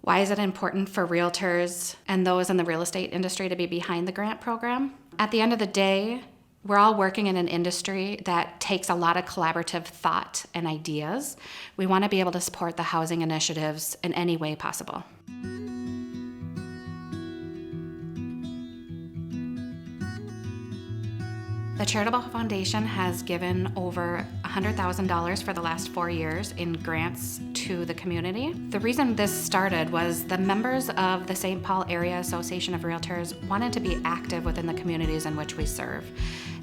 Why is it important for realtors and those in the real estate industry to be behind the grant program? At the end of the day, we're all working in an industry that takes a lot of collaborative thought and ideas. We want to be able to support the housing initiatives in any way possible. The Charitable Foundation has given over $100,000 for the last 4 years in grants to the community. The reason this started was the members of the St. Paul Area Association of Realtors wanted to be active within the communities in which we serve.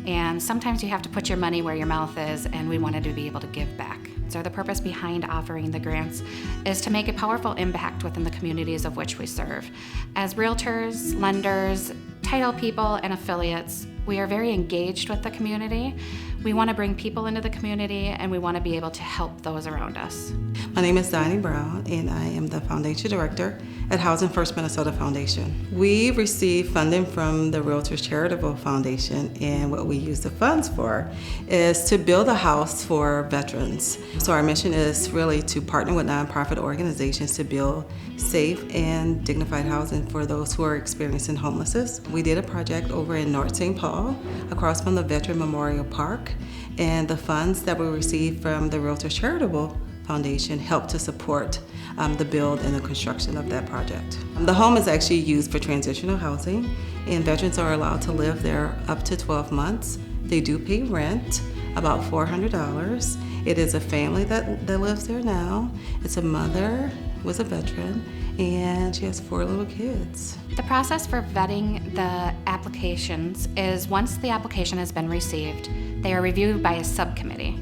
And sometimes you have to put your money where your mouth is, and we wanted to be able to give back. So the purpose behind offering the grants is to make a powerful impact within the communities of which we serve. As realtors, lenders, title people, and affiliates, we are very engaged with the community. We want to bring people into the community, and we want to be able to help those around us. My name is Donnie Brown, and I am the Foundation Director at Housing First Minnesota Foundation. We receive funding from the REALTORS Charitable Foundation, and what we use the funds for is to build a house for veterans. So our mission is really to partner with nonprofit organizations to build safe and dignified housing for those who are experiencing homelessness. We did a project over in North St. Paul, across from the Veteran Memorial Park, and the funds that we received from the REALTORS Charitable Foundation helped to support the build and the construction of that project. The home is actually used for transitional housing, and veterans are allowed to live there up to 12 months. They do pay rent, about $400. It is a family that lives there now. It's a mother who was a veteran, and she has 4 little kids. The process for vetting the applications is once the application has been received, they are reviewed by a subcommittee.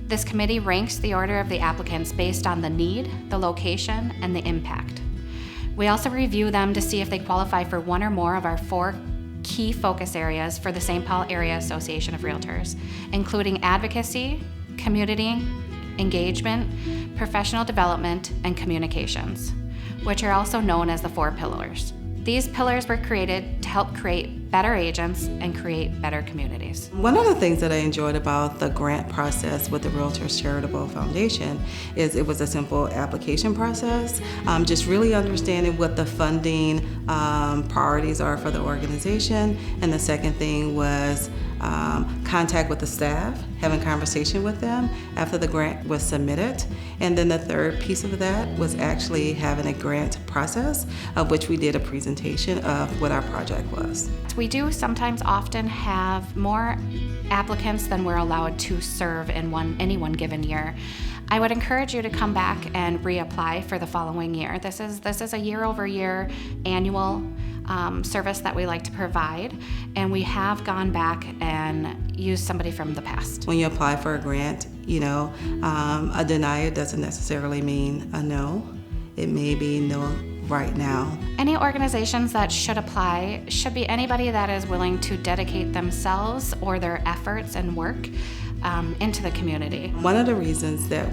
This committee ranks the order of the applicants based on the need, the location, and the impact. We also review them to see if they qualify for one or more of our 4 key focus areas for the St. Paul Area Association of Realtors, including advocacy, community engagement, professional development, and communications, which are also known as the 4 pillars. These pillars were created to help create better agents and create better communities. One of the things that I enjoyed about the grant process with the REALTORS Charitable Foundation is it was a simple application process, just really understanding what the funding priorities are for the organization. And the second thing was contact with the staff, having conversation with them after the grant was submitted. And then the third piece of that was actually having a grant process, of which we did a presentation of what our project was. We do sometimes often have more applicants than we're allowed to serve in any one given year. I would encourage you to come back and reapply for the following year. This is a year-over-year annual service that we like to provide, and we have gone back and used somebody from the past. When you apply for a grant, a denial doesn't necessarily mean a no. It may be no right now. Any organizations that should apply should be anybody that is willing to dedicate themselves or their efforts and work into the community. One of the reasons that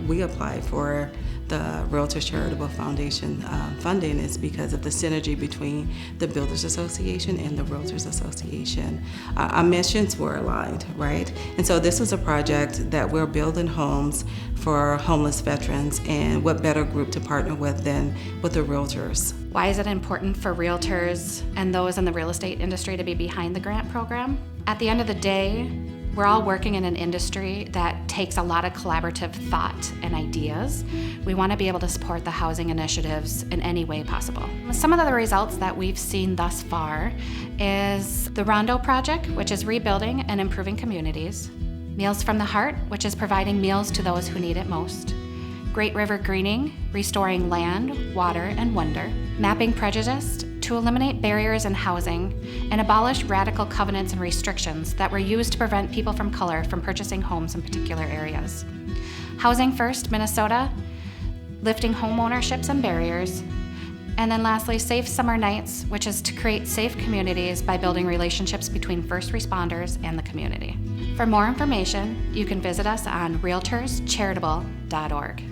we applied for the REALTORS Charitable Foundation funding is because of the synergy between the Builders Association and the Realtors Association. Our missions were aligned, right? And so this is a project that we're building homes for homeless veterans, and what better group to partner with than with the realtors. Why is it important for realtors and those in the real estate industry to be behind the grant program? At the end of the day, we're all working in an industry that takes a lot of collaborative thought and ideas. We want to be able to support the housing initiatives in any way possible. Some of the results that we've seen thus far is the Rondo Project, which is rebuilding and improving communities. Meals from the Heart, which is providing meals to those who need it most. Great River Greening, restoring land, water, and wonder. Mapping Prejudice, to eliminate barriers in housing and abolish radical covenants and restrictions that were used to prevent people from color from purchasing homes in particular areas. Housing First Minnesota, lifting home ownerships and barriers. And then lastly, Safe Summer Nights, which is to create safe communities by building relationships between first responders and the community. For more information, you can visit us on realtorscharitable.org.